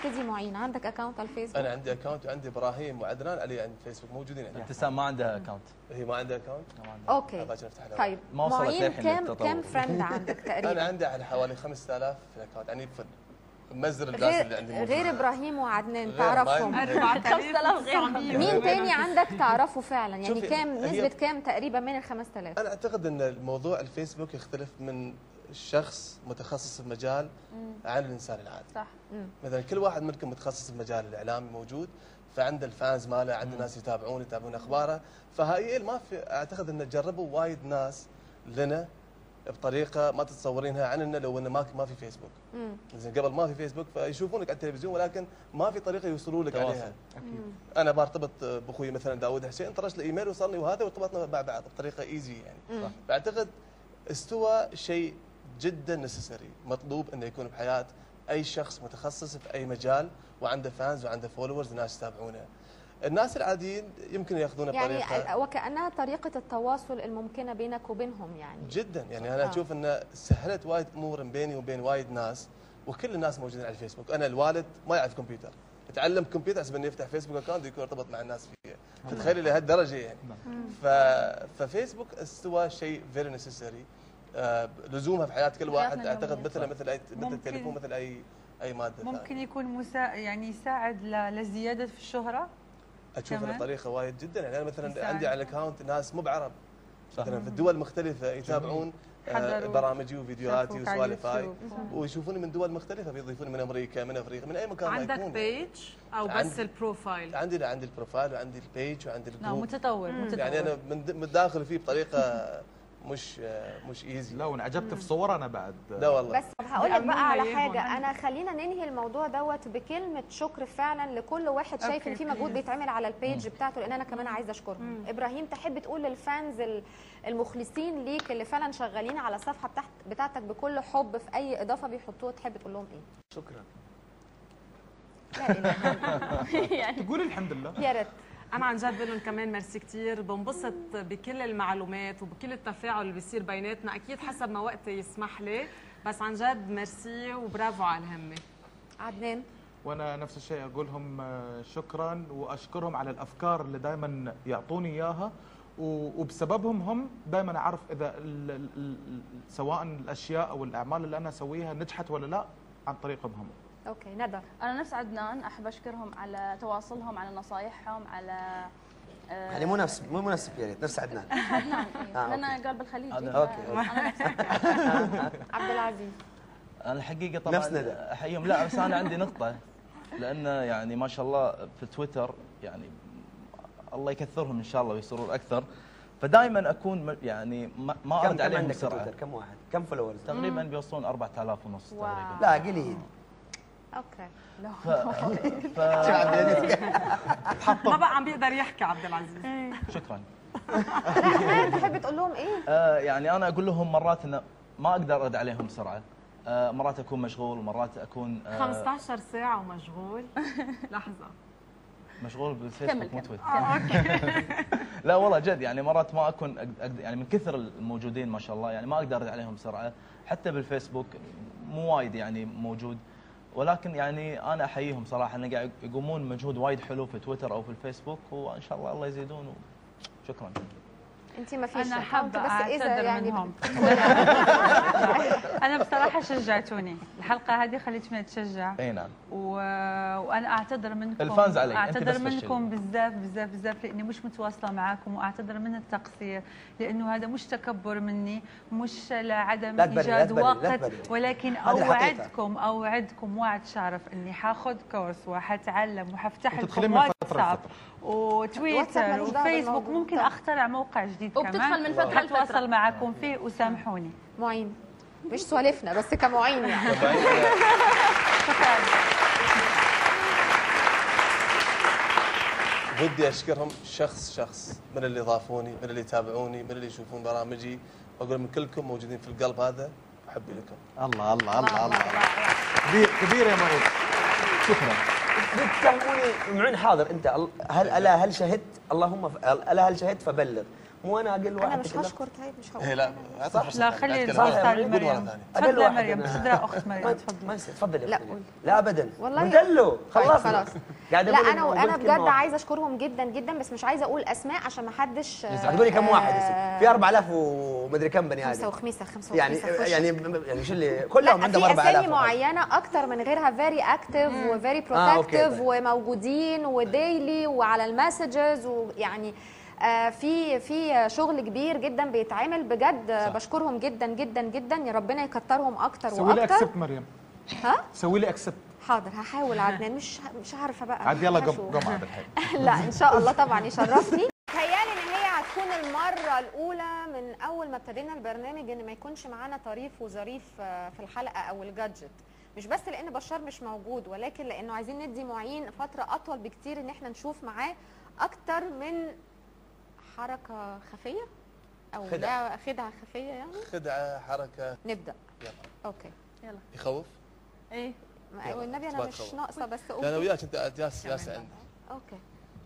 كدي معين، عندك اكونت على الفيسبوك؟ انا عندي اكونت وعندي ابراهيم وعدنان علي عند الفيسبوك موجودين عندي. ابتسام ما عندها اكونت. هي ما عندها اكونت؟ اوكي طيب معين كم فريند عندك تقريبا؟ انا عندي على حوالي 5000 في الاكونت، يعني مزر الناس اللي عندي غير ابراهيم وعدنان تعرفهم؟ 4000 غيرهم. مين تاني عندك تعرفه فعلا؟ يعني كام نسبة كام تقريبا من ال 5000؟ انا اعتقد ان الموضوع الفيسبوك يختلف من شخص متخصص في مجال عن الانسان العادي. صح. مثلا كل واحد منكم متخصص في مجال الاعلامي موجود، فعنده الفانز ماله، عنده ناس يتابعون اخباره، فهاي ما في اعتقد ان جربوا وايد ناس لنا بطريقه ما تتصورينها عننا لو انه ما في فيسبوك. زين قبل ما في فيسبوك فيشوفونك على التلفزيون ولكن ما في طريقه يوصلوا لك عليها. اكيد. انا برتبط باخوي مثلا داوود حسين، طرش له ايميل وصلني وهذا وارتبطنا مع بعض بطريقه ايزي يعني. فاعتقد استوى شيء جدا نسيسري، مطلوب انه يكون بحياه اي شخص متخصص في اي مجال وعنده فانز وعنده فولورز وناس يتابعونه. الناس العاديين يمكن ياخذونه بطريقه يعني وكانها طريقه التواصل الممكنه بينك وبينهم يعني. جدا يعني انا اشوف انه سهلت وايد امور بيني وبين وايد ناس، وكل الناس موجودين على الفيسبوك. انا الوالد ما يعرف كمبيوتر، يتعلم كمبيوتر حسب انه يفتح فيسبوك اكونت ويكون يرتبط مع الناس فيه، فتخيلي لهالدرجه يعني. ففيسبوك استوى شيء فيري نسيسري، لزومها في حياه كل واحد. اعتقد مثل التليفون مثل اي ماده ممكن ثانية. يكون يعني يساعد للزياده في الشهره. اشوف انه طريقه وايد جدا يعني. انا مثلا يساعد. عندي على الاكونت ناس مو بعرب مثلا في الدول مختلفه يتابعون برامجي وفيديوهاتي وسوالفاي ويشوفوني من دول مختلفه، بيضيفوني من امريكا من افريقيا من اي مكان. عندك بيج او بس البروفايل؟ عندي البروفايل وعندي البيج وعندي الجروب. متطور يعني انا من داخل فيه بطريقه مش ايزي. لا وانعجبت في صور انا بعد. لا والله. بس هقول لك بقى على حاجه، انا خلينا ننهي الموضوع دوت بكلمه شكر فعلا لكل واحد شايف ان في مجهود بيتعمل على البيج بتاعته، لان انا كمان عايزه اشكرهم. ابراهيم تحب تقول للفانز المخلصين ليك اللي فعلا شغالين على الصفحه بتاعتك بكل حب في اي اضافه بيحطوها، تحب تقول لهم ايه؟ شكرا. لا اله الا الله. يعني تقول الحمد لله. يا ريت. انا عن جد بقول لهم كمان ميرسي كثير، بنبسط بكل المعلومات وبكل التفاعل اللي بيصير بيناتنا، اكيد حسب ما وقتي يسمح لي، بس عن جد ميرسي وبرافو على الهمه. عدنان. وانا نفس الشيء اقول لهم شكرا، واشكرهم على الافكار اللي دائما يعطوني اياها، وبسببهم هم دائما اعرف اذا سواء الاشياء او الاعمال اللي انا اسويها نجحت ولا لا عن طريقهم هم. اوكي ندى. انا نفس عدنان، احب اشكرهم على تواصلهم، على نصايحهم، على يعني مو منافسك يا ريت نفس عدنان. عدنان انا قلب الخليج. اوكي. انا نفس عبد العزيز. انا الحقيقه طبعا نفس ندى. احييهم. لا بس انا عندي نقطه، لان يعني ما شاء الله في تويتر يعني الله يكثرهم ان شاء الله ويصيرون اكثر، فدائما اكون يعني ما ارد عليهم بسرعه. كم واحد؟ كم فولورز؟ تقريبا بيوصلون 4000 ونص تقريبا. لا قليل. اوكي. ما بقى عم بيقدر يحكي عبد العزيز. شكرا. لا تحب تقول لهم ايه؟ يعني انا اقول لهم مرات انه ما اقدر ارد عليهم بسرعه، مرات اكون مشغول ومرات اكون 15 ساعه ومشغول. لحظه مشغول بالفيسبوك مو تويتر. لا والله جد يعني مرات ما اكون يعني من كثر الموجودين ما شاء الله يعني ما اقدر ارد عليهم بسرعه، حتى بالفيسبوك مو وايد يعني موجود، ولكن يعني انا احييهم صراحه انه قاعد يقومون مجهود وايد حلو في تويتر او في الفيسبوك، وان شاء الله الله يزيدون. شكرا. انت ما فيش انا حابه بس اذا يعني انا بصراحه شجعتوني، الحلقه هذه خليتني اتشجع. اي نعم. وانا اعتذر منكم، الفانز علي. اعتذر منكم بزاف بزاف بزاف لاني مش متواصله معاكم، واعتذر من التقصير لانه هذا مش تكبر مني، مش لعدم ايجاد وقت، ولكن اوعدكم وعد شرف اني حاخذ كورس وحتعلم وحفتح لكم واتساب وتويتر وفيسبوك، ممكن اخترع موقع جديد كمان وبتدخل من فتره لفتره اتواصل معكم فيه، وسامحوني. معين مش سوالفنا بس كمعين يعني. ودي اشكرهم شخص من اللي ضافوني، من اللي يتابعوني، من اللي يشوفون برامجي، واقول من كلكم موجودين في القلب هذا، احبي لكم. الله الله الله الله كبير يا معين. شكرا. تكلموني معين حاضر. انت هل شهدت؟ اللهم هل شهدت فبلغ، مو انا اقل واحد انا مش هشكر. طيب مش هقول. لا صح. لا خلي الفرصه لمريم. تفضلي يا مريم، تفضلي اخت مريم، تفضلي. ما يصير، تفضلي. لا لا ابدا والله. قلت له خلاص. لا انا بجد عايزه اشكرهم جدا جدا، بس مش عايزه اقول اسماء عشان ما حدش. هتقولي كم واحد في 4000 ومدري كم بني ادم. 5 يعني شو اللي كلهم عندهم 4000. في اسامي معينه اكتر من غيرها، فيري اكتيف وفيري بروتكتيف وموجودين وديلي وعلى المسجز، ويعني في شغل كبير جدا بيتعمل بجد. صح. بشكرهم جدا جدا جدا، يا ربنا يكترهم اكتر سوي لي واكتر. اكسبت مريم. ها سوي لي اكسبت. حاضر هحاول عدنان. مش عارفه بقى. عاد يلا قم عاد الحين. لا ان شاء الله طبعا يشرفني. تهيالي ان هي هتكون المره الاولى من اول ما ابتدينا البرنامج ان ما يكونش معانا طريف وظريف في الحلقه او الجادجت. مش بس لان بشار مش موجود، ولكن لانه عايزين ندي معين فتره اطول بكتير ان احنا نشوف معاه اكتر من حركه خفيه او خدعه خفيه. يعني خدعه حركه. نبدا. يلا اوكي يلا. يخوف. ايه والنبي انا مش ناقصه بس اقول. انا وياك انت جالسه عندي. اوكي.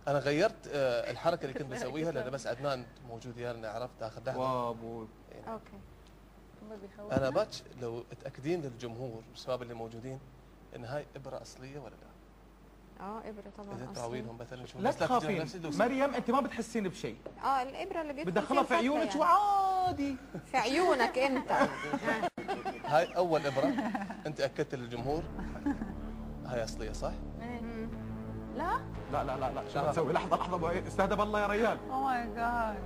انا غيرت الحركه اللي كنت بسويها لان بس عدنان موجود يانا، عرفت اخذ لحظه. وابو اوكي. انا باتش لو تاكدين للجمهور والشباب اللي موجودين ان هاي ابره اصليه ولا لا؟ ابره طبعا اذا تعاوينهم مثلا شو لا تخافين مريم، انت ما بتحسين بشيء. الابره اللي بيدخل بدخلها في عيونك يعني. وعادي في عيونك انت. هاي اول ابره انت اكدت للجمهور هاي اصليه صح؟ لا لا لا لا لا شو تسوي؟ لحظه استهدى بالله يا ريال. اوه ماي جاد.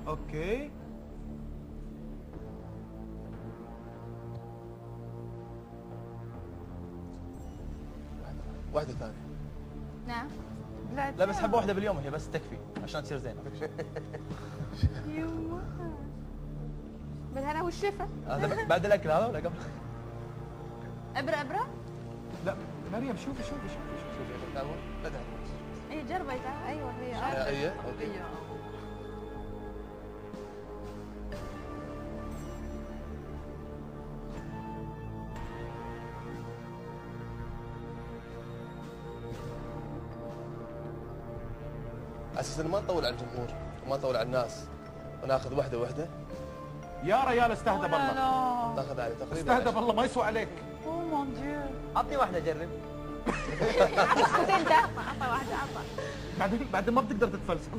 اوكي واحده ثانيه. نعم. لا بس حبه واحده باليوم هي بس تكفي عشان تصير زينه. بالهنا والشفا. هذا بعد الاكل هذا ولا قبل؟ ابره. لا مريم شوفي تعال بدأ. اي جربي تعال. ايوه هي ايوه اوكي. اساسا ما نطول على الجمهور وما نطول على الناس وناخذ واحده يا ريال. استهدى بالله. ناخذ عليه تقريبا. استهدى بالله ما يسوى عليك. اوه مون ديو. عطني واحده اجرب. اسكت انت. عطى واحده عطى. بعدين ما بتقدر تتفلسف.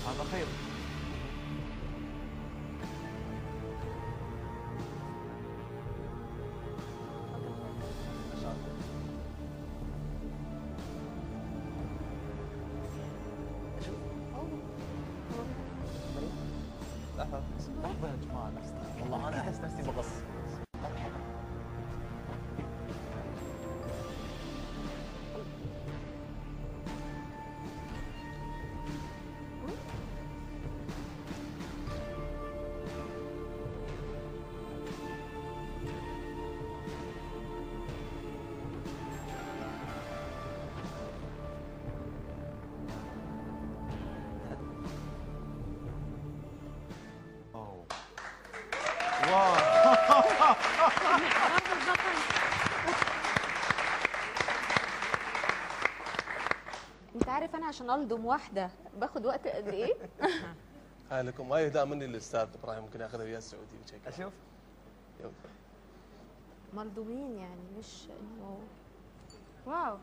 هذا خير. لحظة يا جماعة والله أنا أحس نفسي بغص. انت عارف انا عشان الضم واحده باخد وقت قد ايه؟ هاي لكم هاي اهداء مني للاستاذ ابراهيم، ممكن ياخذها ويا السعودي وشيك. اشوف ملضومين يعني مش انه واو.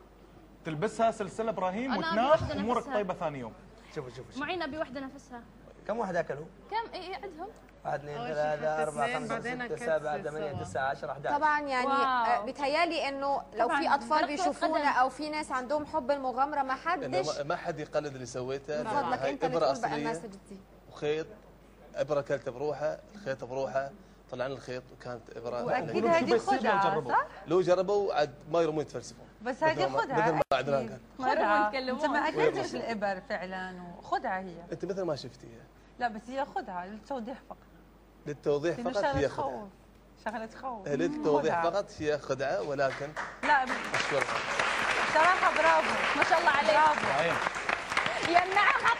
تلبسها سلسله ابراهيم أنا وتنام بوحدة امورك نفسها. طيبه ثاني يوم. شوف معين ابي وحده نفسها. كم واحد اكلوا؟ كم ايه عندهم؟ 1 2 أول شي 3 حتى 4 اثنين، 5 بعدين 6 كتف 7 8 سوا. 9 10 11. طبعا يعني واو. بيتهيالي انه لو طبعاً. في اطفال جربت بيشوفونا أتقدم. او في ناس عندهم حب المغامره ما حدش ما حد يقلد اللي سويته. من فضلك هاي انت اللي ابره تقول بقى اصليه المسج دي. وخيط، ابره كلته بروحه، الخيط بروحه، طلعنا الخيط وكانت ابره. واكيد هذه خدعه صح؟ لو جربوا عاد ما يرمون يتفلسفون. بس هذه خدها مثل ما عدنان قال. خدها انت ما اكلتش الابر فعلا وخدها هي. انت مثل ما شفتيها. لا بس هي خدها للتوضيح فقط. للتوضيح فقط هي خدعه. شغله تخوف. للتوضيح فقط هي خدعه ولكن لا اشكرك صراحه برافو ما شاء الله عليك. برافو يمنعها